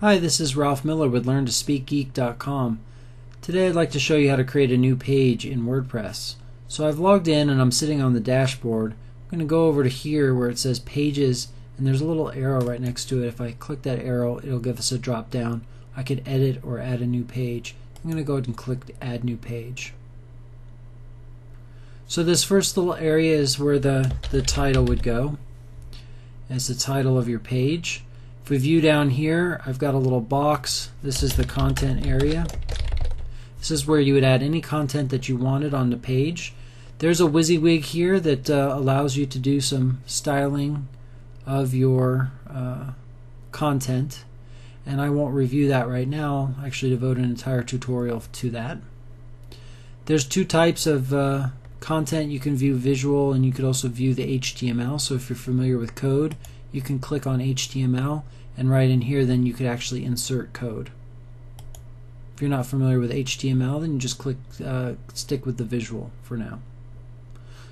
Hi, this is Ralph Miller with LearnToSpeakGeek.com. Today I'd like to show you how to create a new page in WordPress. So I've logged in and I'm sitting on the dashboard. I'm going to go over to here where it says Pages, and there's a little arrow right next to it. If I click that arrow, it'll give us a drop down. I could edit or add a new page. I'm going to go ahead and click Add New Page. So this first little area is where the title would go, as the title of your page. If we view down here, I've got a little box. This is the content area. This is where you would add any content that you wanted on the page. There's a WYSIWYG here that allows you to do some styling of your content, and I won't review that right now. I actually devote an entire tutorial to that. There's two types of content. You can view visual, and you could also view the HTML. So if you're familiar with code, you can click on HTML, and right in here then you could actually insert code. If you're not familiar with HTML, then you just stick with the visual for now.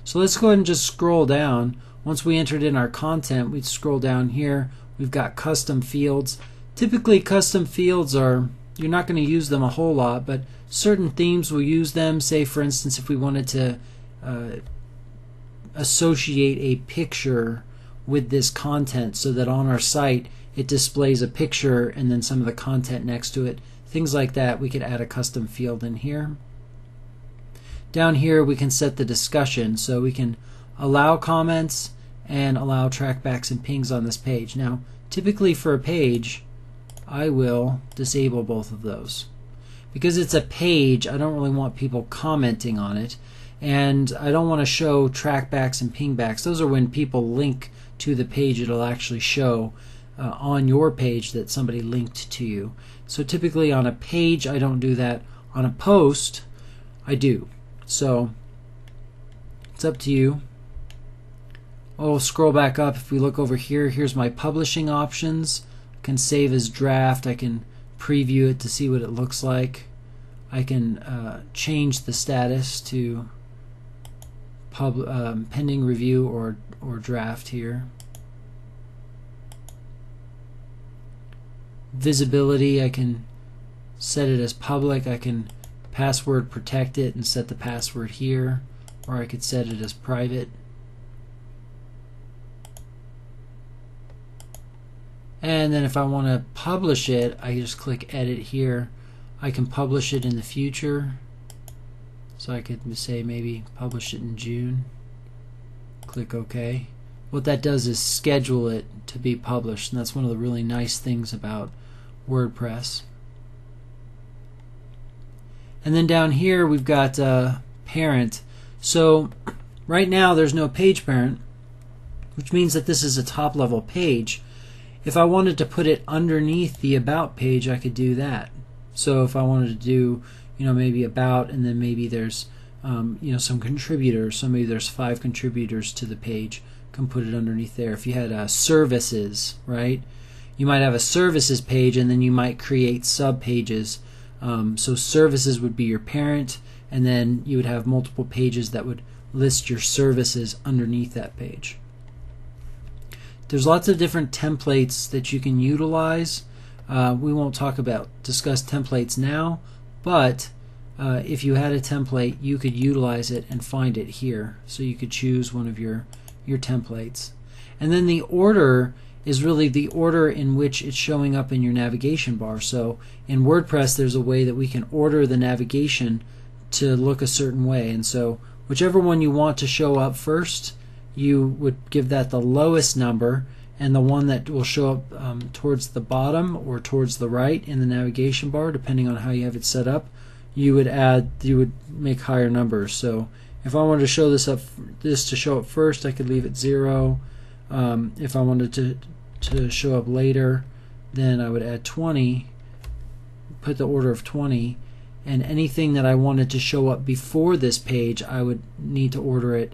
So let's go ahead and just scroll down. Once we entered in our content, we'd scroll down here. We've got custom fields. Typically custom fields are, you're not going to use them a whole lot, but certain themes will use them. Say for instance, if we wanted to associate a picture with this content so that on our site it displays a picture and then some of the content next to it, things like that, we could add a custom field in here. Down here we can set the discussion, so we can allow comments and allow trackbacks and pings on this page. Now typically for a page I will disable both of those. Because it's a page, I don't really want people commenting on it, and I don't want to show trackbacks and pingbacks. Those are when people link to the page. It'll actually show on your page that somebody linked to you. So typically on a page I don't do that. On a post I do. So it's up to you. I'll scroll back up. If we look over here, here's my publishing options. I can save as draft. I can preview it to see what it looks like. I can change the status to pending review or draft here. Visibility, I can set it as public. I can password protect it and set the password here, or I could set it as private. And then if I want to publish it, I just click edit here. I can publish it in the future, so I could say maybe publish it in June. Click OK. What that does is schedule it to be published, and that's one of the really nice things about WordPress. And then down here we've got parent. So right now there's no page parent, which means that this is a top level page. If I wanted to put it underneath the about page, I could do that. So if I wanted to do, maybe about, and then maybe there's some contributors, so maybe there's 5 contributors to the page, can put it underneath there. If you had services, right, you might have a services page, and then you might create sub pages. So services would be your parent, and then you would have multiple pages that would list your services underneath that page. There's lots of different templates that you can utilize. We won't discuss templates now, but if you had a template, you could utilize it and find it here. So you could choose one of your templates. And then the order is really the order in which it's showing up in your navigation bar. So in WordPress there's a way that we can order the navigation to look a certain way, and so whichever one you want to show up first, you would give that the lowest number, and the one that will show up towards the bottom or towards the right in the navigation bar, depending on how you have it set up, you would make higher numbers. So if I wanted to show this to show up first, I could leave it 0. If I wanted to show up later, then I would add 20, put the order of 20, and anything that I wanted to show up before this page, I would need to order it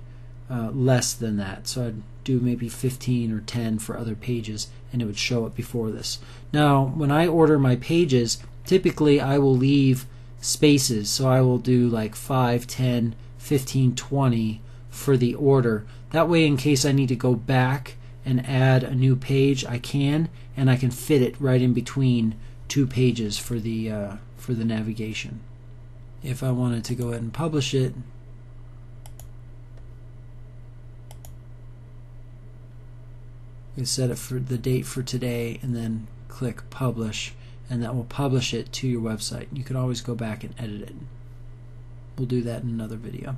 less than that. So I'd do maybe 15 or 10 for other pages, and it would show up before this. Now when I order my pages, typically I will leave spaces, so I will do like 5, 10, 15, 20 for the order. That way, in case I need to go back and add a new page, I can, and I can fit it right in between two pages for the navigation. If I wanted to go ahead and publish it, we set it for the date for today and then click publish, and that will publish it to your website. You can always go back and edit it. We'll do that in another video.